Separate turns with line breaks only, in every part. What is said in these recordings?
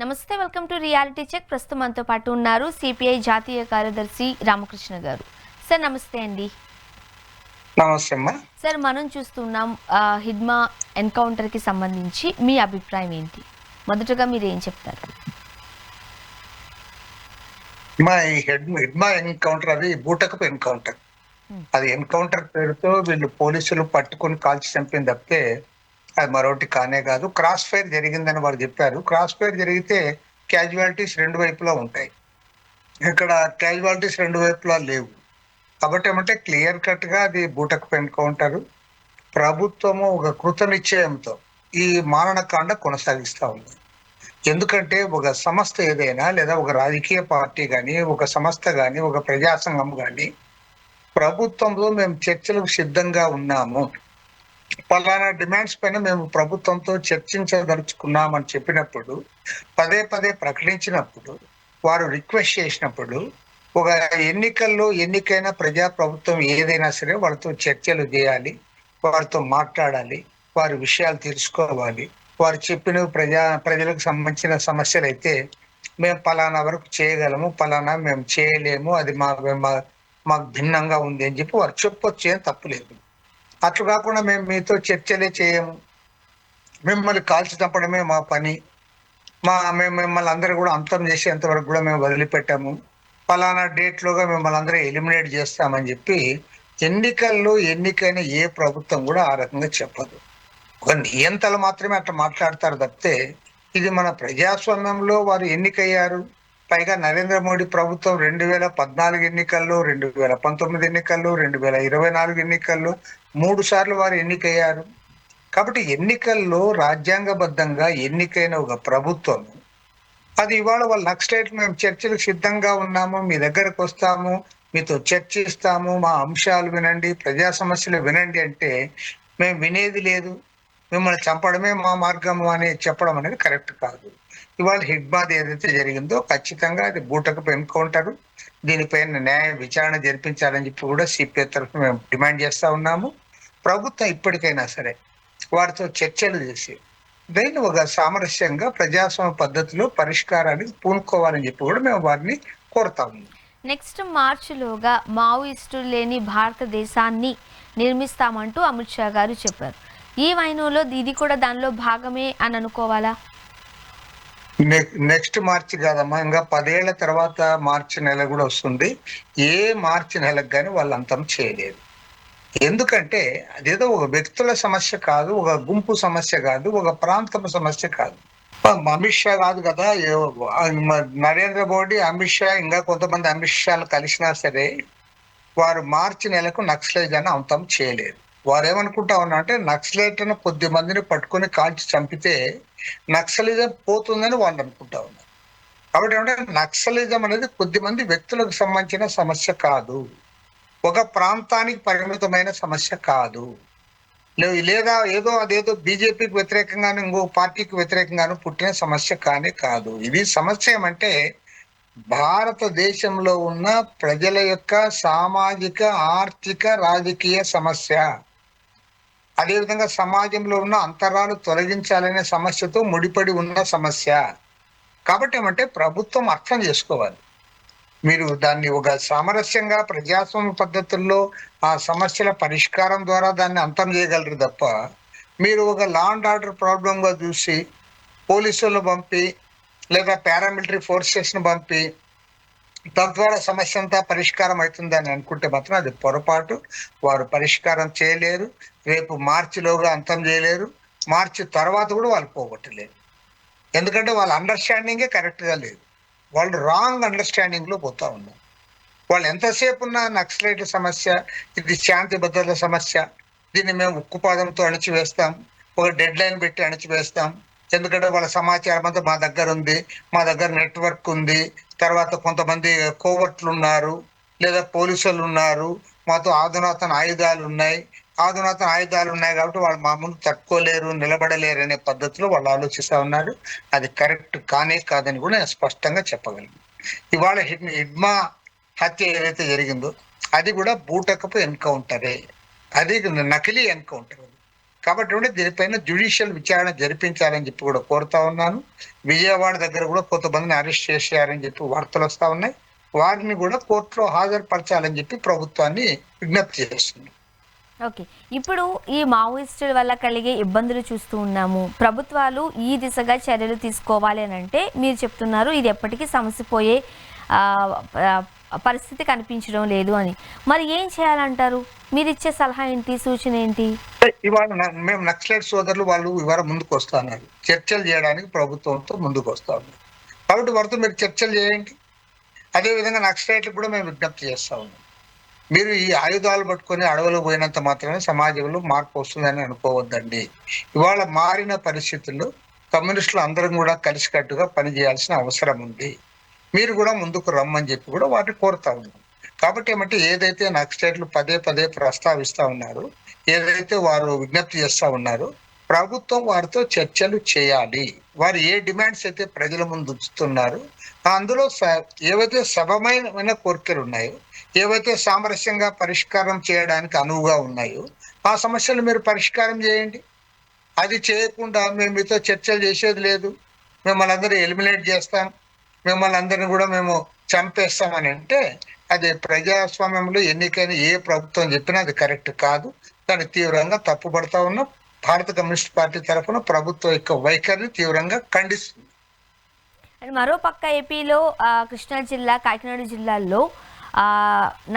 నమస్తే, welcome to reality check. ప్రస్తుతం మనతో పాటు ఉన్నారు సిపిఐ జాతీయ కార్యదర్శి రామకృష్ణ గారు. సార్ నమస్తే అండి.
నమస్తే అమ్మా.
సార్, మనం చూస్తున్నాం హిడ్మా ఎన్కౌంటర్కి సంబంధించి మీ అభిప్రాయం ఏంటి? మొదటగా మీరు ఏం చెప్తారు?
ఈ హిడ్మా ఎన్కౌంటర్ అది బూటకపు ఎన్కౌంటర్. అది ఎన్కౌంటర్ పేరుతో వీళ్ళు పోలీసులు పట్టుకొని కాల్చి చంపింది తప్పితే అది మరొకటి కానే కాదు. క్రాస్ ఫైర్ జరిగిందని వారు చెప్పారు. క్రాస్ ఫైర్ జరిగితే క్యాజువాలిటీస్ రెండు వైపులా ఉంటాయి. ఇక్కడ క్యాజువాలిటీస్ రెండు వైపులా లేవు. కాబట్టి ఏమంటే క్లియర్ కట్ గా అది బూటకపు ఎన్కౌంటర్. ప్రభుత్వము ఒక కృత నిశ్చయంతో ఈ మారణకాండ కొనసాగిస్తా ఉంది. ఎందుకంటే ఒక సంస్థ ఏదైనా లేదా ఒక రాజకీయ పార్టీ కానీ, ఒక సంస్థ కానీ, ఒక ప్రజా సంఘం కానీ ప్రభుత్వంలో మేము చర్చలకు సిద్ధంగా ఉన్నాము, పలానా డిమాండ్స్ పైన మేము ప్రభుత్వంతో చర్చించదలుచుకున్నామని చెప్పినప్పుడు, పదే పదే ప్రకటించినప్పుడు, వారు రిక్వెస్ట్ చేసినప్పుడు, ఒక ఎన్నికల్లో ఎన్నికైన ప్రజా ప్రభుత్వం ఏదైనా సరే వాళ్ళతో చర్చలు చేయాలి, వారితో మాట్లాడాలి, వారి విషయాలు తెలుసుకోవాలి. వారు చెప్పిన ప్రజలకు సంబంధించిన సమస్యలు అయితే మేము పలానా వరకు చేయగలము, పలానా మేము చేయలేము, అది మాకు భిన్నంగా ఉంది అని చెప్పి వారు చెప్పొచ్చు, ఏం తప్పులేదు. అట్లు కాకుండా మేము మీతో చర్చలే చేయము, మిమ్మల్ని కాల్చి చంపడమే మా పని, మేము మిమ్మల్ని అందరూ కూడా అంతం చేసేంత వరకు కూడా మేము వదిలిపెట్టాము, పలానా డేట్లోగా మిమ్మల్ని అందరూ ఎలిమినేట్ చేస్తామని చెప్పి ఎన్నికల్లో ఎన్నికైన ఏ ప్రభుత్వం కూడా ఆ రకంగా చెప్పదు. ఒక నియంతలు మాత్రమే అట్లా మాట్లాడతారు తప్పితే ఇది మన ప్రజాస్వామ్యంలో వారు ఎన్నికయ్యారు. పైగా నరేంద్ర మోడీ ప్రభుత్వం 2014 ఎన్నికల్లో, 2019 ఎన్నికల్లో, 2024 ఎన్నికల్లో 3 సార్లు వారు ఎన్నికయ్యారు. కాబట్టి ఎన్నికల్లో రాజ్యాంగబద్ధంగా ఎన్నికైన ఒక ప్రభుత్వం అది ఇవాళ వాళ్ళ నక్సలైట్ మేము చర్చలకు సిద్ధంగా ఉన్నాము, మీ దగ్గరకు వస్తాము, మీతో చర్చిస్తాము, మా అంశాలు వినండి, ప్రజా సమస్యలు వినండి అంటే మేము వినేది లేదు, మిమ్మల్ని చంపడమే మా మార్గము అని చెప్పడం అనేది కరెక్ట్ కాదు. ఇవాళ హిడ్మాది ఏదైతే జరిగిందో ఖచ్చితంగా అది బూటకపు ఎన్కౌంటర్. దీనిపైన న్యాయ విచారణ జరిపించాలని చెప్పి కూడా సిపిఐ తరఫున మేము డిమాండ్ చేస్తా ఉన్నాము. ప్రభుత్వం ఇప్పటికైనా సరే వారితో చర్చలు చేసి దీన్ని ఒక సామరస్యంగా ప్రజాస్వామ్య పద్ధతిలో పరిష్కారానికి పూనుకోవాలని చెప్పి కూడా మేము వారిని కోరుతా ఉన్నాం.
నెక్స్ట్ మార్చిలోగా మావోయిస్టులు లేని భారతదేశాన్ని నిర్మిస్తామంటూ అమిత్ షా గారు చెప్పారు. ఈ వైనంలో ఇది కూడా దానిలో భాగమే అని అనుకోవాలా?
నెక్స్ట్ మార్చి కాదమ్మా, ఇంకా 10 ఏళ్ల తర్వాత మార్చి నెల కూడా వస్తుంది. ఏ మార్చి నెలకు కానీ వాళ్ళు అంతం చేయలేదు. ఎందుకంటే అదేదో ఒక వ్యక్తుల సమస్య కాదు, ఒక గుంపు సమస్య కాదు, ఒక ప్రాంతం సమస్య కాదు. అమిత్ షా కాదు కదా, నరేంద్ర మోడీ, అమిత్ షా, ఇంకా కొంతమంది అమిత్ షాలు కలిసినా సరే వారు మార్చి నెలకు నక్సలైజాన్ని అంతం చేయలేదు. వారు ఏమనుకుంటా ఉన్నా అంటే నక్సలైట్లను కొద్ది మందిని పట్టుకొని కాల్చి చంపితే నక్సలిజం పోతుందని వాళ్ళు అనుకుంటా ఉన్నారు. కాబట్టి ఏమంటే నక్సలిజం అనేది కొద్ది మంది వ్యక్తులకు సంబంధించిన సమస్య కాదు, ఒక ప్రాంతానికి పరిమితమైన సమస్య కాదు, లేదా అదేదో బీజేపీకి వ్యతిరేకంగాను ఇంకో పార్టీకి వ్యతిరేకంగాను పుట్టిన సమస్య కానే కాదు. ఇది సమస్య ఏమంటే భారతదేశంలో ఉన్న ప్రజల యొక్క సామాజిక, ఆర్థిక, రాజకీయ సమస్య, అదేవిధంగా సమాజంలో ఉన్న అంతరాలు తొలగించాలనే సమస్యతో ముడిపడి ఉన్న సమస్య. కాబట్టి ఏమంటే ప్రభుత్వం అర్థం చేసుకోవాలి. మీరు దాన్ని ఒక సామరస్యంగా ప్రజాస్వామ్య పద్ధతుల్లో ఆ సమస్యల పరిష్కారం ద్వారా దాన్ని అంతం చేయగలరు తప్ప మీరు ఒక లా అండ్ ఆర్డర్ ప్రాబ్లంగా చూసి పోలీసులను పంపి లేదా పారామిలిటరీ ఫోర్సెస్ను పంపి తద్వారా సమస్య అంతా పరిష్కారం అవుతుందని అనుకుంటే మాత్రం అది పొరపాటు. వారు పరిష్కారం చేయలేరు, రేపు మార్చిలోగా అంతం చేయలేరు, మార్చి తర్వాత కూడా వాళ్ళు పోగొట్టలేరు. ఎందుకంటే వాళ్ళ అండర్స్టాండింగే కరెక్ట్గా లేదు, వాళ్ళు రాంగ్ అండర్స్టాండింగ్లో పోతా ఉన్నారు. వాళ్ళు ఎంతసేపు ఉన్న నక్సలైట్ల సమస్య ఇది శాంతి భద్రతల సమస్య, దీన్ని మేము ఉక్కుపాదంతో అణిచివేస్తాం, ఒక డెడ్ లైన్ పెట్టి అణిచివేస్తాం, ఎందుకంటే వాళ్ళ సమాచారం అంతా మా దగ్గర ఉంది, మా దగ్గర నెట్వర్క్ ఉంది, తర్వాత కొంతమంది కోవర్ట్లు ఉన్నారు, లేదా పోలీసులు ఉన్నారు, మాతో ఆధునాతన ఆయుధాలు ఉన్నాయి కాబట్టి వాళ్ళు మా ముందు తట్టుకోలేరు, నిలబడలేరు అనే పద్ధతిలో వాళ్ళు ఆలోచిస్తూ ఉన్నారు. అది కరెక్ట్ కానే కాదని కూడా నేను స్పష్టంగా చెప్పగలను. ఇవాళ హిడ్మా హత్య ఏదైతే జరిగిందో అది కూడా బూటకపు ఎన్కౌంటరే, అది నకిలీ ఎన్కౌంటర్. కాబట్టి కూడా దీనిపైన జ్యుడిషియల్ విచారణ జరిపించాలని చెప్పి కూడా కోరుతా ఉన్నాను. విజయవాడ దగ్గర కూడా కొంతమందిని అరెస్ట్ చేశారని చెప్పి వార్తలు వస్తా ఉన్నాయి. వారిని కూడా కోర్టులో హాజరుపరచాలని చెప్పి ప్రభుత్వాన్ని విజ్ఞప్తి చేస్తుంది.
ఓకే. ఇప్పుడు ఈ మావోయిస్టుల వల్ల కలిగే ఇబ్బందులు చూస్తూ ఉన్నాము. ప్రభుత్వాలు ఈ దిశగా చర్యలు తీసుకోవాలి అని అంటే మీరు చెప్తున్నారు ఇది ఎప్పటికీ సమసిపోయే పరిస్థితి కనిపించడం లేదు అని. మరి ఏం చేయాలంటారు? మీరు ఇచ్చే సలహా ఏంటి, సూచన ఏంటి?
ఇవాళ మేము నక్సలైట్ సోదరులు వాళ్ళు ఇవాళ ముందుకు వస్తున్నారు, చర్చలు చేయడానికి ప్రభుత్వంతో ముందుకు వస్తా ఉన్నారు. కాబట్టి వారితో మీరు చర్చలు చేయండి. అదే విధంగా నక్సలైట్లకు కూడా మేము విజ్ఞప్తి చేస్తా ఉన్నాం. మీరు ఈ ఆయుధాలు పట్టుకొని అడవులు పోయినంత మాత్రమే సమాజంలో మార్పు వస్తుందని అనుకోవద్దండి. ఇవాళ మారిన పరిస్థితుల్లో కమ్యూనిస్టులు అందరం కూడా కలిసికట్టుగా పనిచేయాల్సిన అవసరం ఉంది. మీరు కూడా ముందుకు రమ్మని చెప్పి కూడా వాటిని కోరుతా ఉన్నాం. కాబట్టి ఏమంటే ఏదైతే నక్సలైట్లు పదే పదే ప్రస్తావిస్తా ఉన్నారు, ఏదైతే వారు విజ్ఞప్తి చేస్తా ఉన్నారు, ప్రభుత్వం వారితో చర్చలు చేయాలి. వారు ఏ డిమాండ్స్ అయితే ప్రజల ముందు ఉంచుతున్నారు, అందులో ఏవైతే సబమైన కోరికలు ఉన్నాయో, ఏవైతే సామరస్యంగా పరిష్కారం చేయడానికి అనువుగా ఉన్నాయో ఆ సమస్యలు మీరు పరిష్కారం చేయండి. అది చేయకుండా మేము మీతో చర్చలు చేసేది లేదు, మిమ్మల్ని అందరూ ఎలిమినేట్ చేస్తాం, మిమ్మల్ని అందరిని కూడా మేము చంపేస్తామని అంటే అది ప్రజాస్వామ్యంలో ఎన్నికైన ఏ ప్రభుత్వం చెప్పినా అది కరెక్ట్ కాదు. దాన్ని తీవ్రంగా తప్పుపడతా ఉన్నాం. భారత కమ్యూనిస్ట్ పార్టీ తరఫున ప్రభుత్వం యొక్క వైఖరిని తీవ్రంగా ఖండిస్తుంది.
అండ్ మరో పక్క ఏపీలో కృష్ణా జిల్లా, కాకినాడ జిల్లాల్లో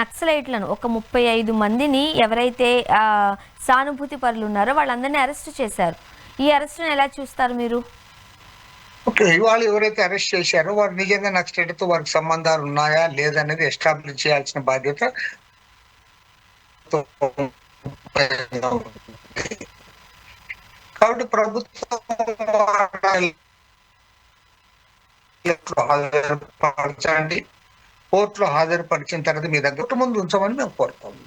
నక్సలైట్లను ఒక 35 మందిని ఎవరైతే సానుభూతి పరులు ఉన్నారో వాళ్ళందరినీ అరెస్ట్ చేశారు. ఈ అరెస్టును ఎలా చూస్తారు మీరు?
ఓకే, ఇవాళ ఎవరైతే అరెస్ట్ చేశారో వారు నిజంగా నక్సలైట్తో వారికి సంబంధాలు ఉన్నాయా లేదనేది ఎస్టాబ్లిష్ చేయాల్సిన బాధ్యత కాబట్టి ప్రభుత్వం హాజరుపరచండి. కోర్టులో హాజరుపరిచిన తర్వాత మీ దగ్గర ముందు ఉంచమని మేము కోరుతాము.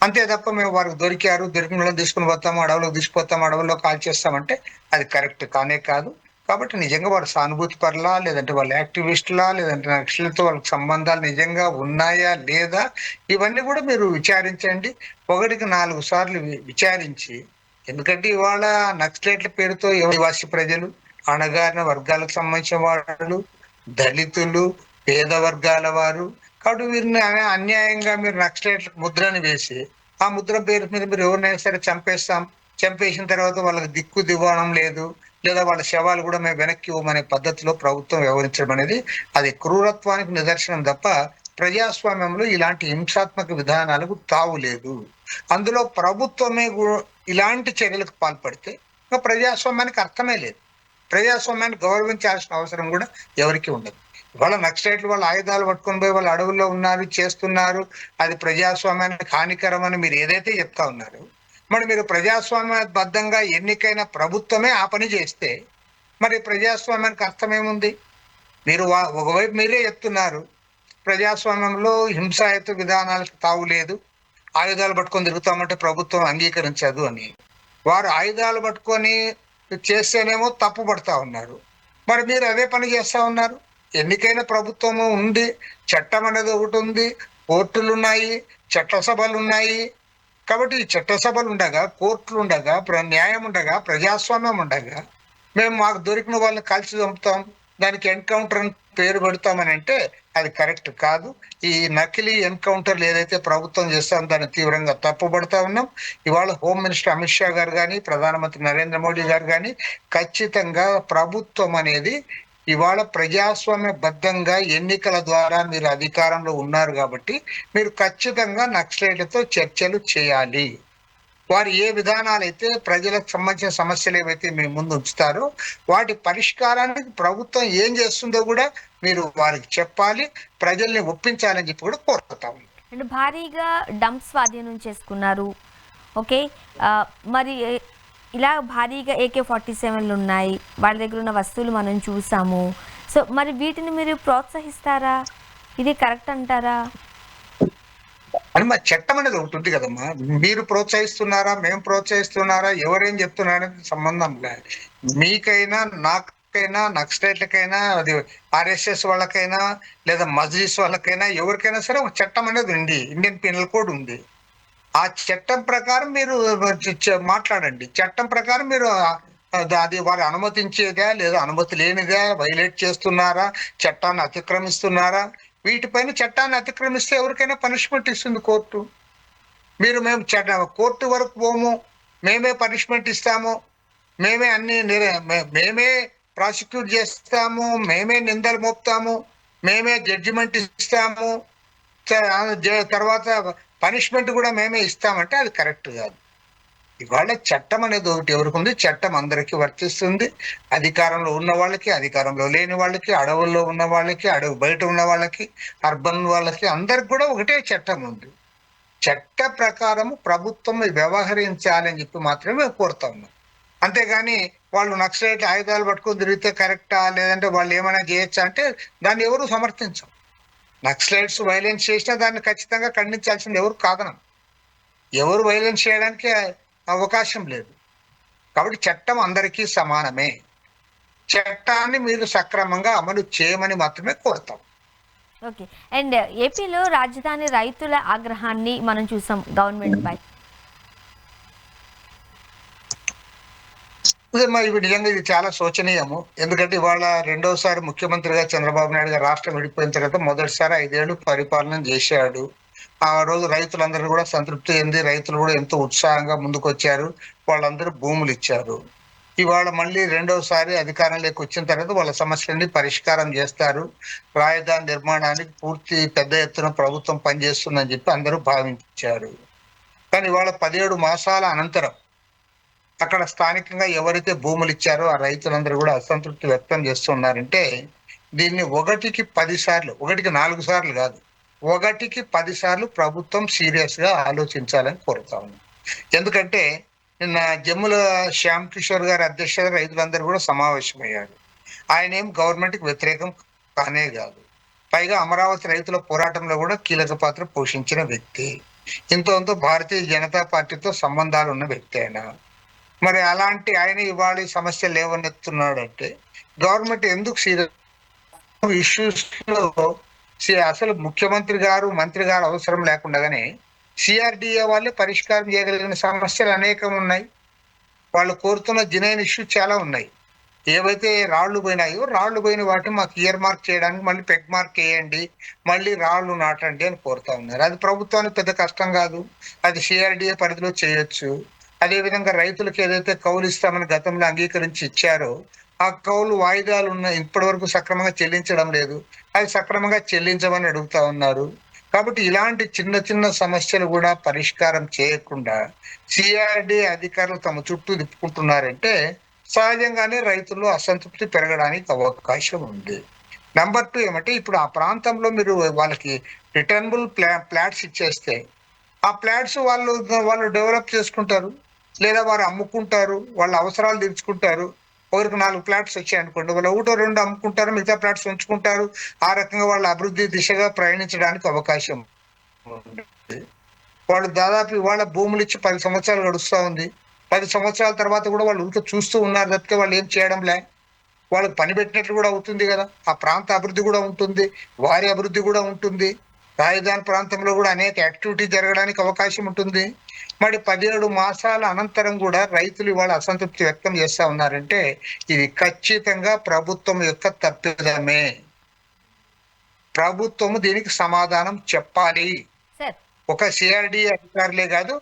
అంతే తప్ప మేము వారికి దొరికిన వాళ్ళని తీసుకుని పోతాము, అడవులకు తీసుకుపోతాము, అడవుల్లో కాల్ చేస్తామంటే అది కరెక్ట్ కానే కాదు. కాబట్టి నిజంగా వాడు సానుభూతి పరలా, లేదంటే వాళ్ళ యాక్టివిస్టులా, లేదంటే నక్సలతో వాళ్ళకి సంబంధాలు నిజంగా ఉన్నాయా లేదా, ఇవన్నీ కూడా మీరు విచారించండి. 1కి 4 సార్లు విచారించి, ఎందుకంటే ఇవాళ నక్సలైట్ల పేరుతో ఆదివాసీ ప్రజలు, అణగారిన వర్గాలకు సంబంధించిన వాళ్ళు, దళితులు, పేద వర్గాల వారు, కాబట్టి వీరిని అన్యాయంగా మీరు నక్సలైట్లకు ముద్రని వేసి ఆ ముద్ర పేరు మీద మీరు ఎవరినైనా సరే చంపేసిన తర్వాత వాళ్ళకి దిక్కు దివ్వడం లేదు, లేదా వాళ్ళ శవాలు కూడా మేము వెనక్కి ఇవ్వమనే పద్ధతిలో ప్రభుత్వం వ్యవహరించడం అనేది అది క్రూరత్వానికి నిదర్శనం తప్ప ప్రజాస్వామ్యంలో ఇలాంటి హింసాత్మక విధానాలకు తావు లేదు. అందులో ప్రభుత్వమే ఇలాంటి చర్యలకు పాల్పడితే ఇంకా ప్రజాస్వామ్యానికి అర్థమే లేదు. ప్రజాస్వామ్యాన్ని గౌరవించాల్సిన అవసరం కూడా ఎవరికి ఉండదు. వాళ్ళ నక్సలైట్లు వాళ్ళ ఆయుధాలు పట్టుకొని పోయి వాళ్ళ అడవుల్లో ఉన్నారు, చేస్తున్నారు, అది ప్రజాస్వామ్యానికి హానికరం అని మీరు ఏదైతే చెప్తా ఉన్నారు, మరి మీరు ప్రజాస్వామ్యబద్ధంగా ఎన్నికైన ప్రభుత్వమే ఆ పని చేస్తే మరి ప్రజాస్వామ్యానికి అర్థమేముంది? మీరు ఒకవైపు మీరే చెప్తున్నారు ప్రజాస్వామ్యంలో హింసాయుత విధానాలకు తావు లేదు, ఆయుధాలు పట్టుకొని తిరుగుతామంటే ప్రభుత్వం అంగీకరించదు అని. వారు ఆయుధాలు పట్టుకొని చేస్తేనేమో తప్పు పడతా ఉన్నారు, మరి మీరు అదే పని చేస్తా ఉన్నారు. ఎన్నికైన ప్రభుత్వము ఉంది, చట్టం అనేది ఒకటి ఉంది, కోర్టులు ఉన్నాయి, చట్టసభలు ఉన్నాయి. కాబట్టి ఈ చట్టసభలు ఉండగా, కోర్టులు ఉండగా, న్యాయం ఉండగా, ప్రజాస్వామ్యం ఉండగా మేము మాకు దొరికిన వాళ్ళని కలిసి చంపుతాం, దానికి ఎన్కౌంటర్ అని పేరు పెడతామని అంటే అది కరెక్ట్ కాదు. ఈ నకిలీ ఎన్కౌంటర్లు ఏదైతే ప్రభుత్వం చేస్తామో దాన్ని తీవ్రంగా తప్పుపడతా ఉన్నాం. ఇవాళ హోమ్ మినిస్టర్ అమిత్ షా గారు కానీ, ప్రధానమంత్రి నరేంద్ర మోడీ గారు కానీ ఖచ్చితంగా ప్రభుత్వం అనేది ఇవాళ ప్రజాస్వామ్యబద్ధంగా ఎన్నికల ద్వారా మీరు అధికారంలో ఉన్నారు కాబట్టి మీరు ఖచ్చితంగా నక్సలైట్లతో చర్చలు చేయాలి. వారు ఏ విధానాలు అయితే ప్రజలకు సంబంధించిన సమస్యలు ఏవైతే మీ ముందు ఉంచుతారో వాటి పరిష్కారానికి ప్రభుత్వం ఏం చేస్తుందో కూడా మీరు వారికి చెప్పాలి, ప్రజల్ని ఒప్పించాలని చెప్పి కూడా కోరుతాం.
అంటే భారీగా డంప్ స్వాధీనం చేసుకున్నారు. ఓకే, మరి ఇలా భారీగా AK-47లు ఉన్నాయి, వాళ్ళ దగ్గర ఉన్న వస్తువులు మనం చూసాము. సో మరి వీటిని మీరు ప్రోత్సహిస్తారా? ఇది కరెక్ట్ అంటారా?
అని మా చట్టం అనేది ఉంటుంది కదమ్మా. మీరు ప్రోత్సహిస్తున్నారా, మేము ప్రోత్సహిస్తున్నారా, ఎవరేం చెప్తున్నారనేది సంబంధం లేదు. మీకైనా, నాకైనా, నక్సలైట్లకైనా, అది RSS వాళ్ళకైనా, లేదా మజ్లిస్ వాళ్ళకైనా, ఎవరికైనా సరే ఒక చట్టం అనేది ఉంది, ఇండియన్ పీనల్ కోడ్ ఉంది. ఆ చట్టం ప్రకారం మీరు మాట్లాడండి. చట్టం ప్రకారం మీరు అది వారు అనుమతించేదా లేదా అనుమతి లేనిదా, వైలేట్ చేస్తున్నారా, చట్టాన్ని అతిక్రమిస్తున్నారా, వీటిపైన చట్టాన్ని అతిక్రమిస్తే ఎవరికైనా పనిష్మెంట్ ఇస్తుంది కోర్టు. మేము కోర్టు వరకు పోము, మేమే పనిష్మెంట్ ఇస్తాము, మేమే అన్ని మేమే ప్రాసిక్యూట్ చేస్తాము, మేమే నిందలు మోపుతాము, మేమే జడ్జిమెంట్ ఇస్తాము, తర్వాత పనిష్మెంట్ కూడా మేమే ఇస్తామంటే అది కరెక్ట్ కాదు. ఇవాళ చట్టం అనేది ఒకటి ఎవరికి ఉంది, చట్టం అందరికీ వర్తిస్తుంది. అధికారంలో ఉన్న వాళ్ళకి, అధికారంలో లేని వాళ్ళకి, అడవుల్లో ఉన్న వాళ్ళకి, అడవి బయట ఉన్న వాళ్ళకి, అర్బన్ వాళ్ళకి, అందరికి కూడా ఒకటే చట్టం ఉంది. చట్ట ప్రకారం ప్రభుత్వం వ్యవహరించాలని చెప్పి మాత్రమే కోరుతా ఉన్నాం. అంతేగాని వాళ్ళు నక్సలైట్ ఆయుధాలు పట్టుకొని తిరిగితే కరెక్టా, లేదంటే వాళ్ళు ఏమైనా చేయొచ్చా అంటే దాన్ని ఎవరు సమర్థించం. నక్సలైట్స్ వైలెన్స్ చేసినా దాన్ని ఖచ్చితంగా ఖండించాల్సింది ఎవరు కాదనం. ఎవరు వైలెన్స్ చేయడానికి అవకాశం లేదు. కాబట్టి చట్టం అందరికీ సమానమే. చట్టాన్ని మీరు సక్రమంగా అమలు చేయమని మాత్రమే కోరుతాం.
ఓకే. అండ్ ఏపీలో రాజధాని రైతుల ఆగ్రహాన్ని మనం చూసాం గవర్నమెంట్ పై.
ఇవి నిజంగా ఇది చాలా శోచనీయము. ఎందుకంటే ఇవాళ రెండోసారి ముఖ్యమంత్రిగా చంద్రబాబు నాయుడు గారు రాష్ట్రం విడిపోయిన తర్వాత మొదటిసారి 5 ఏళ్ళు పరిపాలన చేశాడు. ఆ రోజు రైతులందరూ కూడా సంతృప్తి చెంది, రైతులు కూడా ఎంతో ఉత్సాహంగా ముందుకు వచ్చారు. వాళ్ళందరూ భూములు ఇచ్చారు. ఇవాళ మళ్ళీ రెండోసారి అధికారంలోకి వచ్చిన తర్వాత వాళ్ళ సమస్యలన్నీ పరిష్కారం చేస్తారు, రాజధాని నిర్మాణానికి పూర్తి పెద్ద ఎత్తున ప్రభుత్వం పనిచేస్తుందని చెప్పి అందరూ భావించారు. కానీ ఇవాళ 17 మాసాల అనంతరం అక్కడ స్థానికంగా ఎవరైతే భూములు ఇచ్చారో ఆ రైతులందరూ కూడా అసంతృప్తి వ్యక్తం చేస్తున్నారంటే దీన్ని 1కి 10 సార్లు, 1కి 4 సార్లు కాదు, 1కి 10 సార్లు ప్రభుత్వం సీరియస్ గా ఆలోచించాలని కోరుతా ఉన్నాం. ఎందుకంటే నిన్న జమ్ముల శ్యామ్ కిషోర్ గారి అధ్యక్షత రైతులందరూ కూడా సమావేశమయ్యారు. ఆయన ఏం గవర్నమెంట్ కి వ్యతిరేకం కానే కాదు, పైగా అమరావతి రైతుల పోరాటంలో కూడా కీలక పాత్ర పోషించిన వ్యక్తి, ఇంతో భారతీయ జనతా పార్టీతో సంబంధాలు ఉన్న వ్యక్తి ఆయన. మరి అలాంటి ఆయన ఇవాళ సమస్యలు లేవనెత్తున్నాడు అంటే గవర్నమెంట్ ఎందుకు సీరియస్ ఇష్యూస్ లో అసలు ముఖ్యమంత్రి గారు, మంత్రి గారు అవసరం లేకుండానే సిఆర్డిఏ వాళ్ళే పరిష్కారం చేయగలిగిన సమస్యలు అనేకం ఉన్నాయి. వాళ్ళు కోరుతున్న జెన్యూన్ ఇష్యూ చాలా ఉన్నాయి. ఏవైతే రాళ్లు పోయినాయో రాళ్లు పోయిన వాటిని మాకు ఇయర్ మార్క్ చేయడానికి మళ్ళీ పెగ్ మార్క్ వేయండి, మళ్ళీ రాళ్లు నాటండి అని కోరుతా ఉన్నారు. అది ప్రభుత్వానికి పెద్ద కష్టం కాదు, అది సిఆర్డిఏ పరిధిలో చేయొచ్చు. అదేవిధంగా రైతులకు ఏదైతే కౌలు ఇస్తామని గతంలో అంగీకరించి ఇచ్చారో ఆ కౌలు వాయిదాలు ఉన్న ఇప్పటి వరకు సక్రమంగా చెల్లించడం లేదు, అది సక్రమంగా చెల్లించమని అడుగుతా ఉన్నారు. కాబట్టి ఇలాంటి చిన్న చిన్న సమస్యలు కూడా పరిష్కారం చేయకుండా సిఆర్డి అధికారులు తమ చుట్టూ తిప్పుకుంటున్నారంటే సహజంగానే రైతుల్లో అసంతృప్తి పెరగడానికి అవకాశం ఉంది. నెంబర్ 2 ఏమంటే ఇప్పుడు ఆ ప్రాంతంలో మీరు వాళ్ళకి రిటర్నబుల్ ఫ్లాట్స్ ఇచ్చేస్తే ఆ ఫ్లాట్స్ వాళ్ళు డెవలప్ చేసుకుంటారు, లేదా వారు అమ్ముకుంటారు, వాళ్ళ అవసరాలు తీర్చుకుంటారు. ఒకరికి 4 ఫ్లాట్స్ వచ్చాయి అనుకోండి, వాళ్ళు 1-2 అమ్ముకుంటారు, మిగతా ఫ్లాట్స్ ఉంచుకుంటారు. ఆ రకంగా వాళ్ళ అభివృద్ధి దిశగా ప్రయాణించడానికి అవకాశం ఉంది. వాళ్ళు దాదాపు వాళ్ళ భూములు ఇచ్చి 10 సంవత్సరాలు గడుస్తూ ఉంది. 10 సంవత్సరాల తర్వాత కూడా వాళ్ళు ఇంకా చూస్తూ ఉన్నారు తప్పితే వాళ్ళు ఏం చేయడంలే. వాళ్ళకి పని పెట్టినట్లు కూడా అవుతుంది కదా, ఆ ప్రాంత అభివృద్ధి కూడా ఉంటుంది, వారి అభివృద్ధి కూడా ఉంటుంది, రాజధాని ప్రాంతంలో కూడా అనేక యాక్టివిటీ జరగడానికి అవకాశం ఉంటుంది. మరి 17 మాసాల అనంతరం కూడా రైతులు ఇవాళ అసంతృప్తి వ్యక్తం చేస్తా ఉన్నారంటే ఇది ఖచ్చితంగా ప్రభుత్వం యొక్క తప్పిదమే. ప్రభుత్వము దీనికి సమాధానం చెప్పాలి. ఒక సిఆర్డి అధికారులే కాదు,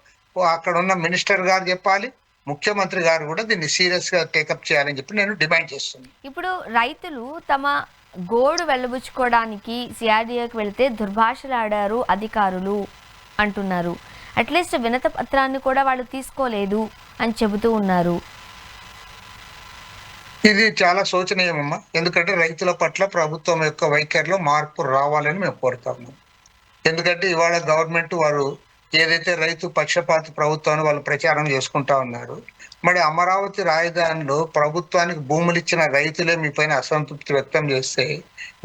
అక్కడ ఉన్న మినిస్టర్ గారు చెప్పాలి, ముఖ్యమంత్రి గారు కూడా దీన్ని సీరియస్ గా టేకప్ చేయాలని చెప్పి నేను డిమాండ్ చేస్తున్నాను.
ఇప్పుడు రైతులు తమ గోడు వెళ్ళబుచ్చుకోవడానికి సిఆర్డీఏకి వెళితే దుర్భాషలాడారు అధికారులు అంటున్నారు. అట్లీస్ట్ వినత పత్రాన్ని కూడా వాళ్ళు తీసుకోలేదు అని చెబుతూ ఉన్నారు.
ఇది చాలా శోచనీయమమ్మా. ఎందుకంటే రైతుల పట్ల ప్రభుత్వం యొక్క వైఖరిలో మార్పు రావాలని మేము కోరుతాము. ఎందుకంటే ఇవాళ గవర్నమెంట్ వారు ఏదైతే రైతు పక్షపాత ప్రభుత్వాన్ని వాళ్ళు ప్రచారం చేసుకుంటా ఉన్నారు, మరి అమరావతి రాజధానిలో ప్రభుత్వానికి భూములు ఇచ్చిన రైతులే మీ పైన అసంతృప్తి వ్యక్తం చేస్తే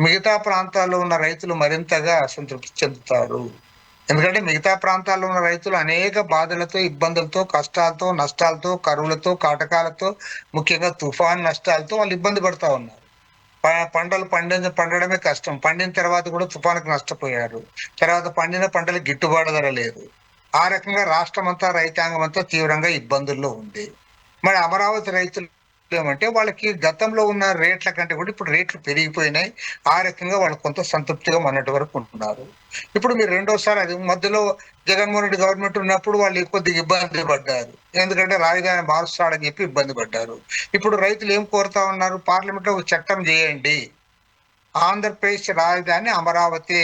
మిగతా ప్రాంతాల్లో ఉన్న రైతులు మరింతగా అసంతృప్తి చెందుతారు. ఎందుకంటే మిగతా ప్రాంతాల్లో ఉన్న రైతులు అనేక బాధలతో, ఇబ్బందులతో, కష్టాలతో, నష్టాలతో, కరువులతో, కాటకాలతో, ముఖ్యంగా తుఫాన్ నష్టాలతో వాళ్ళు ఇబ్బంది పడతా ఉన్నారు. పంటలు పండడమే కష్టం, పండిన తర్వాత కూడా తుఫానుకు నష్టపోయారు, తర్వాత పండిన పంటలకు గిట్టుబాటు ధర లేదు. ఆ రకంగా రాష్ట్రం అంతా రైతాంగం అంతా తీవ్రంగా ఇబ్బందుల్లో ఉంది. మరి అమరావతి రైతులు ఏమంటే వాళ్ళకి గతంలో ఉన్న రేట్ల కంటే కూడా ఇప్పుడు రేట్లు పెరిగిపోయినాయి. ఆ రకంగా వాళ్ళు కొంత సంతృప్తిగా మొన్నటి వరకు ఉంటున్నారు. ఇప్పుడు మీరు రెండోసారి అది మధ్యలో జగన్మోహన్ రెడ్డి గవర్నమెంట్ ఉన్నప్పుడు వాళ్ళు కొద్దిగా ఇబ్బంది పడ్డారు. ఎందుకంటే రాజధాని మారుస్తాడని చెప్పి ఇబ్బంది పడ్డారు. ఇప్పుడు రైతులు ఏం కోరుతా ఉన్నారు? పార్లమెంట్ లో ఒక చట్టం చేయండి. ఆంధ్రప్రదేశ్ రాజధాని అమరావతి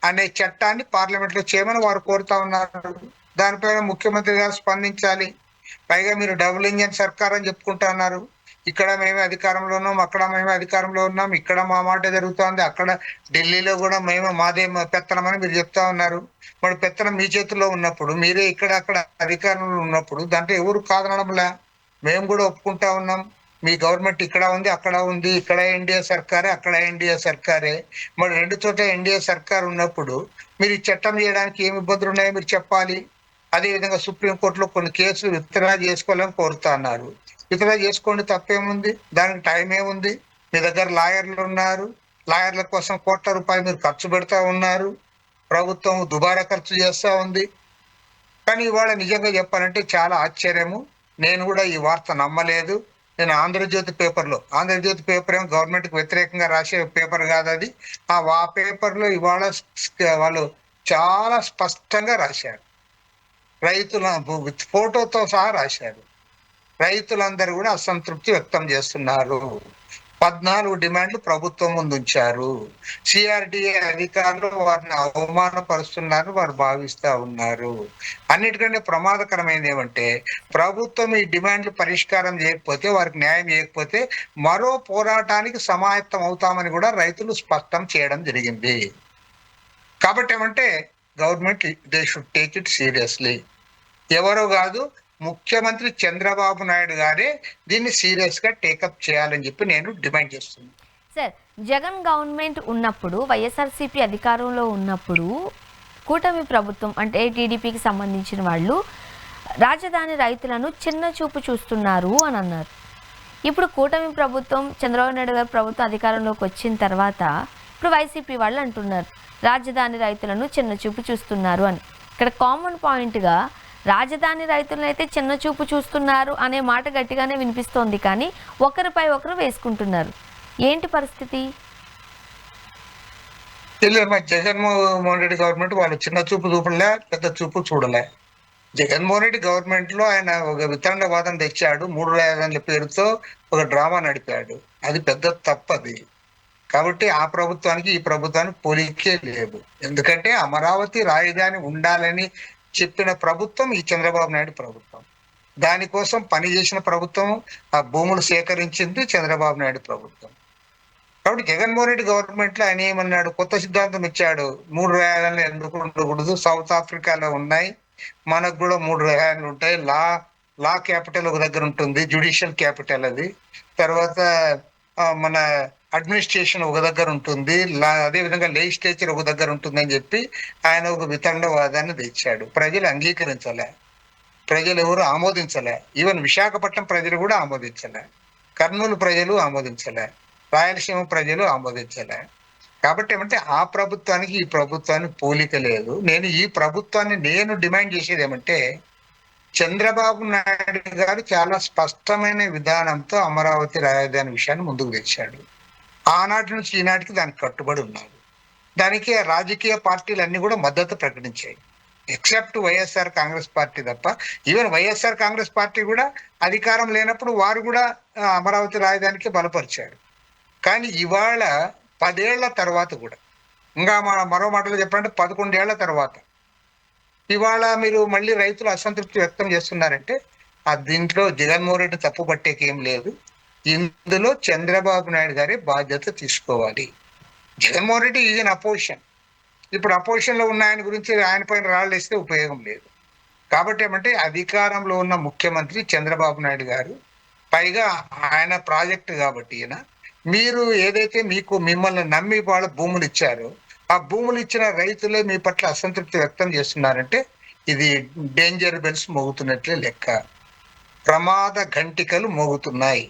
అనే చట్టాన్ని పార్లమెంట్ లో చేయమని వారు కోరుతా ఉన్నారు. దానిపైన ముఖ్యమంత్రి గారు స్పందించాలి. పైగా మీరు డబుల్ ఇంజన్ సర్కార్ అని చెప్పుకుంటా అన్నారు. ఇక్కడ మేమే అధికారంలో ఉన్నాం, అక్కడ మేమే అధికారంలో ఉన్నాం, ఇక్కడ మా మాట జరుగుతోంది, అక్కడ ఢిల్లీలో కూడా మేమే మాదే పెత్తనం అని మీరు చెప్తా ఉన్నారు. మరి పెత్తనం మీ చేతుల్లో ఉన్నప్పుడు, మీరే ఇక్కడ అక్కడ అధికారంలో ఉన్నప్పుడు దాంట్లో ఎవరు కాదనడంలా? మేము కూడా ఒప్పుకుంటా ఉన్నాం. మీ గవర్నమెంట్ ఇక్కడ ఉంది, అక్కడ ఉంది, ఇక్కడ ఎన్డీఏ సర్కారే, అక్కడ ఎన్డీఏ సర్కారే. మరి రెండు చోట్ల ఎన్డీఏ సర్కార్ ఉన్నప్పుడు మీరు ఈ చట్టం చేయడానికి ఏమి ఇబ్బందులు ఉన్నాయో మీరు చెప్పాలి. అదే విధంగా సుప్రీంకోర్టులో కొన్ని కేసులు విత్డ్రా చేసుకోవాలని కోరుతా అన్నారు. విత్డ్రా చేసుకోండి, తప్పేముంది? దానికి టైం ఏముంది? మీ దగ్గర లాయర్లు ఉన్నారు. లాయర్ల కోసం కోట్ల రూపాయలు మీరు ఖర్చు పెడతా ఉన్నారు. ప్రభుత్వం దుబారా ఖర్చు చేస్తా ఉంది. కానీ ఇవాళ నిజంగా చెప్పాలంటే చాలా ఆశ్చర్యము. నేను కూడా ఈ వార్త నమ్మలేదు. నేను ఆంధ్రజ్యోతి పేపర్ ఏమో గవర్నమెంట్ కి వ్యతిరేకంగా రాసే పేపర్ కాదు అది. ఆ పేపర్ లో ఇవాళ వాళ్ళు చాలా స్పష్టంగా రాశారు. రైతుల ఫోటోతో సహా రాశారు. రైతులందరూ కూడా అసంతృప్తి వ్యక్తం చేస్తున్నారు. 14 డిమాండ్లు ప్రభుత్వం ముందు ఉంచారు. సిఆర్డిఏ అధికారులు వారిని అవమానపరుస్తున్నారు, వారు భావిస్తా ఉన్నారు. అన్నిటికంటే ప్రమాదకరమైనది ఏమంటే, ప్రభుత్వం ఈ డిమాండ్లు పరిష్కారం చేయకపోతే, వారికి న్యాయం చేయకపోతే మరో పోరాటానికి సమాయత్తం అవుతామని కూడా రైతులు స్పష్టం చేయడం జరిగింది. కాబట్టి ఏమంటే government they should take it seriously. ఎవరో కాదు, ముఖ్యమంత్రి చంద్రబాబు నాయుడు గారే దీన్ని సీరియస్ గా టేకప్ చేయాలని చెప్పి నేను డిమాండ్ చేస్తున్నాను.
సార్, జగన్ గవర్నమెంట్ ఉన్నప్పుడు, వైఎస్ఆర్సీపీ అధికారంలో ఉన్నప్పుడు కూటమి ప్రభుత్వం అంటే టీడీపీకి సంబంధించిన వాళ్ళు రాజధాని రైతులను చిన్న చూపు చూస్తున్నారు అని అన్నారు. ఇప్పుడు కూటమి ప్రభుత్వం, చంద్రబాబు నాయుడు గారి ప్రభుత్వం అధికారంలోకి వచ్చిన తర్వాత ఇప్పుడు వైసీపీ వాళ్ళు అంటున్నారు రాజధాని రైతులను చిన్న చూపు చూస్తున్నారు అని. ఇక్కడ కామన్ పాయింట్గా రాజధాని రైతులను అయితే చిన్న చూపు చూస్తున్నారు అనే మాట గట్టిగానే వినిపిస్తోంది, కానీ ఒకరిపై ఒకరు వేసుకుంటున్నారు. ఏంటి పరిస్థితి?
జగన్మోహన్ రెడ్డి గవర్నమెంట్ వాళ్ళు చిన్న చూపు చూపలే, పెద్ద చూపు చూడలే. జగన్మోహన్ రెడ్డి గవర్నమెంట్ లో ఆయన ఒక వితండవాదం తెచ్చాడు. 3 రాజధానుల పేరుతో ఒక డ్రామా నడిపాడు. అది పెద్ద తప్పది. కాబట్టి ఆ ప్రభుత్వానికి ఈ ప్రభుత్వానికి పోలికే లేదు. ఎందుకంటే అమరావతి రాజధాని ఉండాలని చెప్పిన ప్రభుత్వం ఈ చంద్రబాబు నాయుడు ప్రభుత్వం. దానికోసం పనిచేసిన ప్రభుత్వం, ఆ భూములు సేకరించింది చంద్రబాబు నాయుడు ప్రభుత్వం. కాబట్టి జగన్మోహన్ రెడ్డి గవర్నమెంట్ లో ఆయన ఏమన్నాడు? కొత్త సిద్ధాంతం ఇచ్చాడు. 3 రాజధానులు ఎందుకు ఉండకూడదు? సౌత్ ఆఫ్రికాలో ఉన్నాయి, మనకు కూడా 3 రాజధానులు ఉంటాయి. లా క్యాపిటల్ ఒక దగ్గర ఉంటుంది, జ్యుడిషియల్ క్యాపిటల్ అది. తర్వాత మన అడ్మినిస్ట్రేషన్ ఒక దగ్గర ఉంటుంది, అదే విధంగా లెజిస్లేచర్ ఒక దగ్గర ఉంటుంది అని చెప్పి ఆయన ఒక వితండవాదాన్ని తెచ్చాడు. ప్రజలు అంగీకరించలే, ప్రజలు ఎవరు ఆమోదించలే. ఈవెన్ విశాఖపట్నం ప్రజలు కూడా ఆమోదించలే, కర్నూలు ప్రజలు ఆమోదించలే, రాయలసీమ ప్రజలు ఆమోదించలే. కాబట్టి ఏమంటే ఆ ప్రభుత్వానికి ఈ ప్రభుత్వానికి పోలిక లేదు. ఈ ప్రభుత్వాన్ని నేను డిమాండ్ చేసేది ఏమంటే, చంద్రబాబు నాయుడు గారు చాలా స్పష్టమైన విధానంతో అమరావతి రాజధాని విషయాన్ని ముందుకు తెచ్చాడు. ఆనాటి నుంచి ఈనాటికి దానికి కట్టుబడి ఉన్నారు. దానికి రాజకీయ పార్టీలు అన్ని కూడా మద్దతు ప్రకటించాయి, ఎక్సెప్ట్ వైఎస్ఆర్ కాంగ్రెస్ పార్టీ తప్ప. ఈవెన్ వైఎస్ఆర్ కాంగ్రెస్ పార్టీ కూడా అధికారం లేనప్పుడు వారు కూడా అమరావతి రాజధానికి బలపరిచారు. కానీ ఇవాళ 10 ఏళ్ల తర్వాత కూడా, ఇంకా మరో మాటలో చెప్పాలంటే 11 ఏళ్ల తర్వాత ఇవాళ మీరు మళ్ళీ రైతులు అసంతృప్తి వ్యక్తం చేస్తున్నారంటే దీంట్లో జగన్మోహన్ రెడ్డి తప్పు పట్టేకి ఏం లేదు. ఇందులో చంద్రబాబు నాయుడు గారే బాధ్యత తీసుకోవాలి. Jaganmohan Reddy is in opposition. ఇప్పుడు అపోజిషన్ లో ఉన్న ఆయన గురించి ఆయన పైన రాళ్ళు వేస్తే ఉపయోగం లేదు. కాబట్టి ఏమంటే అధికారంలో ఉన్న ముఖ్యమంత్రి చంద్రబాబు నాయుడు గారు, పైగా ఆయన ప్రాజెక్టు కాబట్టి ఈయన, మీరు ఏదైతే మిమ్మల్ని నమ్మి వాళ్ళ భూములు ఇచ్చారో ఆ భూములు ఇచ్చిన రైతులే మీ పట్ల అసంతృప్తి వ్యక్తం చేస్తున్నారంటే ఇది డేంజర్ బెల్స్ మోగుతున్నట్లే లెక్క. ప్రమాద ఘంటికలు మోగుతున్నాయి.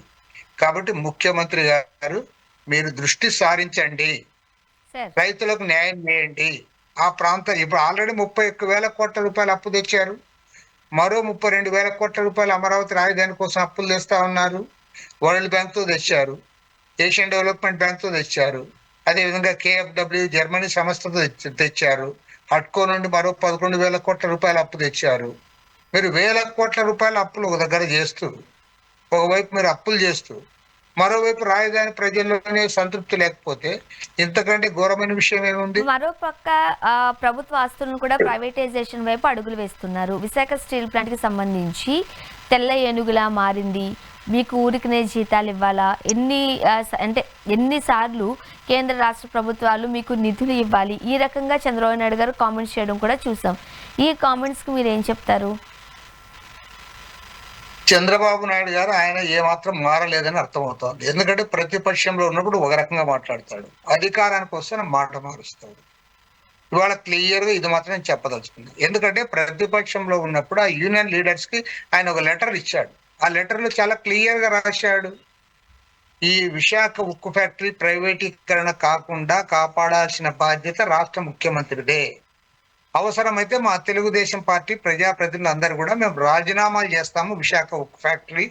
కాబట్టి ముఖ్యమంత్రి గారు మీరు దృష్టి సారించండి, రైతులకు న్యాయం చేయండి. ఆ ప్రాంతం ఇప్పుడు ఆల్రెడీ 31,000 కోట్ల రూపాయలు అప్పు తెచ్చారు. మరో 32,000 కోట్ల రూపాయలు అమరావతి రాజధాని కోసం అప్పులు తెస్తా ఉన్నారు. వరల్డ్ బ్యాంక్ తో తెచ్చారు, ఏషియన్ డెవలప్మెంట్ బ్యాంక్ తో తెచ్చారు, అదేవిధంగా KFW జర్మనీ సంస్థతో తెచ్చారు. హట్కో నుండి మరో 11,000 కోట్ల రూపాయలు అప్పు తెచ్చారు. మీరు వేల కోట్ల రూపాయల అప్పులు ఒక దగ్గర చేస్తూ, ఒకవైపు మీరు అప్పులు చేస్తూ, మరోవైపు రాజధాని ప్రజల్లోనే సంతృప్తి లేకపోతే ఇంతకంటే ఘోరమైన విషయం ఏముంది?
మరోపక్క ప్రభుత్వ ఆస్తులను కూడా ప్రైవేటైజేషన్ వైపు అడుగులు వేస్తున్నారు. విశాఖ స్టీల్ ప్లాంట్ కి సంబంధించి తెల్ల ఏనుగులా మారింది. మీకు ఊరికనే జీతాలు ఇవ్వాలా, అంటే ఎన్నిసార్లు కేంద్ర రాష్ట్ర ప్రభుత్వాలు మీకు నిధులు ఇవ్వాలి, ఈ రకంగా చంద్రబాబు నాయుడు గారు కామెంట్స్ చేయడం కూడా చూసాం. ఈ కామెంట్స్కి మీరు ఏం చెప్తారు?
చంద్రబాబు నాయుడు గారు ఆయన ఏమాత్రం మారలేదని అర్థమవుతోంది. ఎందుకంటే ప్రతిపక్షంలో ఉన్నప్పుడు ఒక రకంగా మాట్లాడతాడు, అధికారానికి వస్తే మాట మారుస్తాడు. ఇవాళ క్లియర్ గా ఇది మాత్రం చెప్పదలుచుకుంది. ఎందుకంటే ప్రతిపక్షంలో ఉన్నప్పుడు ఆ యూనియన్ లీడర్స్ కి ఆయన ఒక లెటర్ ఇచ్చాడు. ఆ లెటర్ లో చాలా క్లియర్ గా రాశాడు, ఈ విశాఖ ఉక్కు ఫ్యాక్టరీ ప్రైవేటీకరణ కాకుండా కాపాడాల్సిన బాధ్యత రాష్ట్ర ముఖ్యమంత్రిదే. అవసరమైతే మా తెలుగుదేశం పార్టీ ప్రజాప్రతినిధులు అందరూ కూడా మేము రాజీనామాలు చేస్తాము, విశాఖ ఉక్కు ఫ్యాక్టరీ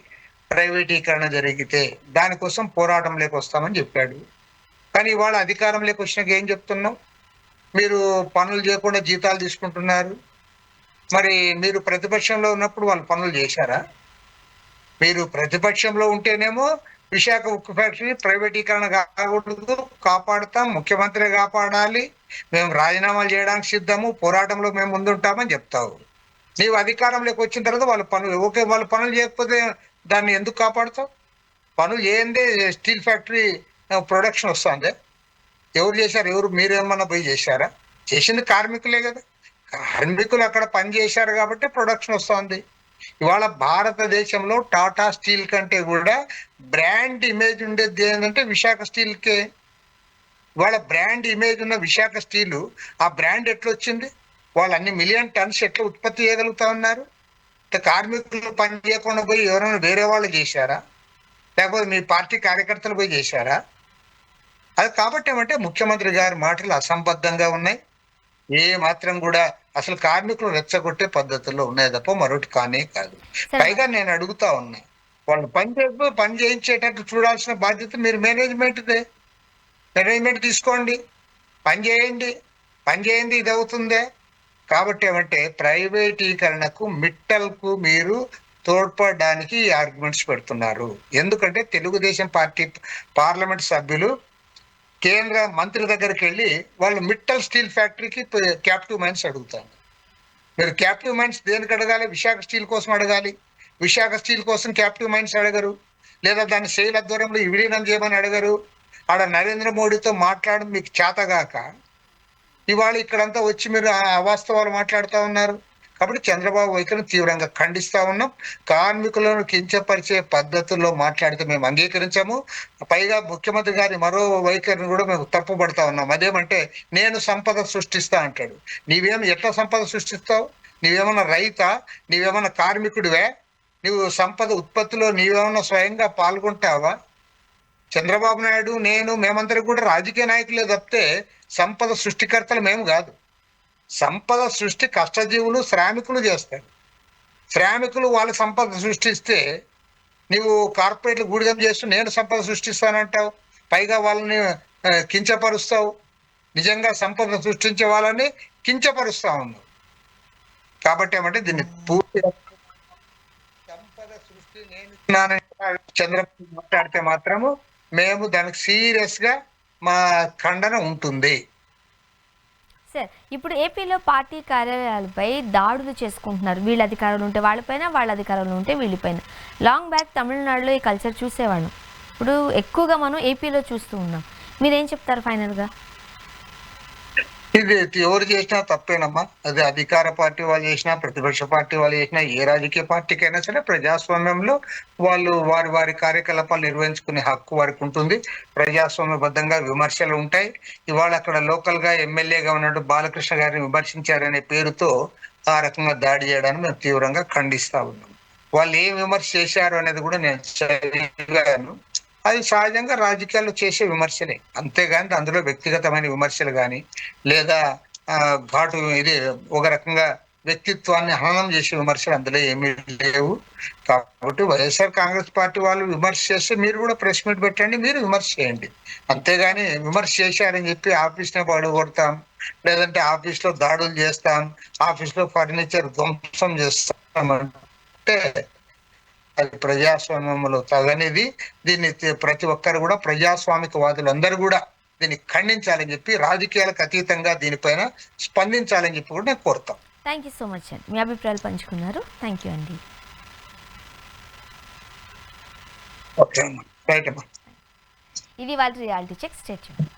ప్రైవేటీకరణ జరిగితే దానికోసం పోరాటంలోకి వస్తామని చెప్పాడు. కానీ ఇవాళ అధికారంలోకి వచ్చినాక ఏం చెప్తున్నాం? మీరు పనులు చేయకుండా జీతాలు తీసుకుంటున్నారు. మరి మీరు ప్రతిపక్షంలో ఉన్నప్పుడు వాళ్ళు పనులు చేశారా? మీరు ప్రతిపక్షంలో ఉంటేనేమో విశాఖ ఉక్కు ఫ్యాక్టరీ ప్రైవేటీకరణ కాకూడదు, కాపాడుతాం, ముఖ్యమంత్రి కాపాడాలి, మేము రాజీనామాలు చేయడానికి సిద్ధము, పోరాటంలో మేము ముందుంటామని చెప్తావు. నీవు అధికారంలోకి వచ్చిన తర్వాత వాళ్ళు పనులు చేయకపోతే దాన్ని ఎందుకు కాపాడుతావు? పనులు చేయందే స్టీల్ ఫ్యాక్టరీ ప్రొడక్షన్ వస్తుంది. ఎవరు చేశారు? మీరేమన్నా పోయి చేశారా? చేసింది కార్మికులే కదా. కార్మికులు అక్కడ పని చేశారు కాబట్టి ప్రొడక్షన్ వస్తుంది. ఇవాళ భారతదేశంలో టాటా స్టీల్ కంటే కూడా బ్రాండ్ ఇమేజ్ ఉండేది ఏంటంటే విశాఖ స్టీల్కే. ఇవాళ బ్రాండ్ ఇమేజ్ ఉన్న విశాఖ స్టీల్, ఆ బ్రాండ్ ఎట్లా వచ్చింది? వాళ్ళు అన్ని మిలియన్ టన్స్ ఎట్లా ఉత్పత్తి చేయగలుగుతా ఉన్నారు? కార్మికులు పని చేయకుండా పోయి ఎవరైనా వేరే వాళ్ళు చేశారా? లేకపోతే మీ పార్టీ కార్యకర్తలు పోయి చేశారా? అది కాబట్టి ఏమంటే ముఖ్యమంత్రి గారి మాటలు అసంబద్ధంగా ఉన్నాయి. ఏ మాత్రం కూడా అసలు కార్మికులు రెచ్చగొట్టే పద్ధతుల్లో ఉన్నాయి తప్ప మరొకటి కానే కాదు. పైగా నేను అడుగుతా ఉన్నా, వాళ్ళు పని చేయించేటట్టు చూడాల్సిన బాధ్యత మీరు మేనేజ్మెంట్దే. మేనేజ్మెంట్ తీసుకోండి, పని చేయండి, ఇది అవుతుందే. కాబట్టి ఏమంటే ప్రైవేటీకరణకు మిట్టల్కు మీరు తోడ్పడడానికి ఆర్గ్యుమెంట్స్ పెడుతున్నారు. ఎందుకంటే తెలుగుదేశం పార్టీ పార్లమెంట్ సభ్యులు కేంద్ర మంత్రి దగ్గరికి వెళ్ళి వాళ్ళు మిట్టల్ స్టీల్ ఫ్యాక్టరీకి క్యాప్టివ్ మైన్స్ అడుగుతారు. మీరు క్యాప్టివ్ మైన్స్ దేనికి అడగాలి? విశాఖ స్టీల్ కోసం అడగాలి. విశాఖ స్టీల్ కోసం క్యాప్టివ్ మైన్స్ అడగరు, లేదా దాన్ని సేల్ ఆధ్వర్యంలో విలీనం చేయమని అడగరు. ఆడ నరేంద్ర మోడీతో మాట్లాడడం మీకు చేతగాక ఇవాళ ఇక్కడంతా వచ్చి మీరు అవాస్తవాలు మాట్లాడుతూ ఉన్నారు. కాబట్టి చంద్రబాబు వైఖరిని తీవ్రంగా ఖండిస్తా ఉన్నాం. కార్మికులను కించపరిచే పద్ధతుల్లో మాట్లాడితే మేము అంగీకరించాము. పైగా ముఖ్యమంత్రి గారి మరో వైఖరిని కూడా మేము తప్పుపడతా ఉన్నాం. అదేమంటే నేను సంపద సృష్టిస్తా అంటాడు. ఎట్లా సంపద సృష్టిస్తావు? నీవేమన్నా రైతా? నీవేమన్నా కార్మికుడివే? నువ్వు సంపద ఉత్పత్తిలో నీవేమన్నా స్వయంగా పాల్గొంటావా? చంద్రబాబు నాయుడు, మేమందరం కూడా రాజకీయ నాయకులే తప్పితే సంపద సృష్టికర్తలు మేము కాదు. సంపద సృష్టి కష్టజీవులు, శ్రామికులు చేస్తారు. శ్రామికులు వాళ్ళ సంపద సృష్టిస్తే నీవు కార్పొరేట్లు గూడిగం చేస్తూ నేను సంపద సృష్టిస్తానంటావు. పైగా వాళ్ళని కించపరుస్తావు. నిజంగా సంపద సృష్టించే వాళ్ళని కించపరుస్తా ఉన్నావు. కాబట్టి ఏమంటే దీన్ని పూర్తి సంపద సృష్టి నేను చంద్రబాబు మాట్లాడితే మాత్రము మేము దానికి సీరియస్ గా మా ఖండన ఉంటుంది.
సార్, ఇప్పుడు ఏపీలో పార్టీ కార్యాలయాలపై దాడులు చేసుకుంటున్నారు. వీళ్ళ అధికారులు ఉంటే వాళ్ళపైన, వాళ్ళ అధికారులు ఉంటే వీళ్ళపైన. లాంగ్ బ్యాక్ తమిళనాడులో ఈ కల్చర్ చూసేవాళ్ళం. ఇప్పుడు ఎక్కువగా మనం ఏపీలో చూస్తూ ఉన్నాం. మీరేం చెప్తారు ఫైనల్గా?
ఇది ఎవరు చేసినా తప్పేనమ్మా. అది అధికార పార్టీ వాళ్ళు చేసినా, ప్రతిపక్ష పార్టీ వాళ్ళు చేసినా, ఏ రాజకీయ పార్టీకైనా సరే ప్రజాస్వామ్యంలో వాళ్ళు వారి కార్యకలాపాలు నిర్వహించుకునే హక్కు వారికి ఉంటుంది. ప్రజాస్వామ్యబద్ధంగా విమర్శలు ఉంటాయి. ఇవాళ అక్కడ లోకల్ గా ఎమ్మెల్యేగా ఉన్నట్టు బాలకృష్ణ గారిని విమర్శించారనే పేరుతో ఆ రకంగా దాడి చేయడాన్ని మేము తీవ్రంగా ఖండిస్తా ఉన్నాం. వాళ్ళు ఏం విమర్శ చేశారు అనేది కూడా నేను చదివాను. అది సహజంగా రాజకీయాల్లో చేసే విమర్శలే, అంతేగాని అందులో వ్యక్తిగతమైన విమర్శలు కానీ లేదా ఘాటు ఇది ఒక రకంగా వ్యక్తిత్వాన్ని హననం చేసే విమర్శలు అందులో ఏమీ లేవు. కాబట్టి వైఎస్ఆర్ కాంగ్రెస్ పార్టీ వాళ్ళు విమర్శ చేస్తే మీరు కూడా ప్రెస్ మీట్ పెట్టండి, మీరు విమర్శ చేయండి. అంతేగాని విమర్శ చేశారని చెప్పి ఆఫీస్నే పడగొడతాం, లేదంటే ఆఫీస్ లో దాడులు చేస్తాం, ఆఫీస్ లో ఫర్నిచర్ ధ్వంసం చేస్తాం అంటే అది ప్రజాస్వామ్యంలో తగనిది. దీన్ని ప్రతి ఒక్కరు కూడా ప్రజాస్వామికవాదులు అందరూ కూడా దీన్ని ఖండించాలని చెప్పి, రాజకీయాలకు అతీతంగా దీనిపైన స్పందించాలని చెప్పి కూడా నేను కోరుతాం.
థ్యాంక్ యూ సో మచ్ అండి, మీ అభిప్రాయాలు పంచుకున్నారు. థ్యాంక్ యూ అండి.
ఓకే అమ్మా, రైట్ అమ్మా.
ఇది వాళ్ళ రియాలిటీ చెక్. Stay tuned.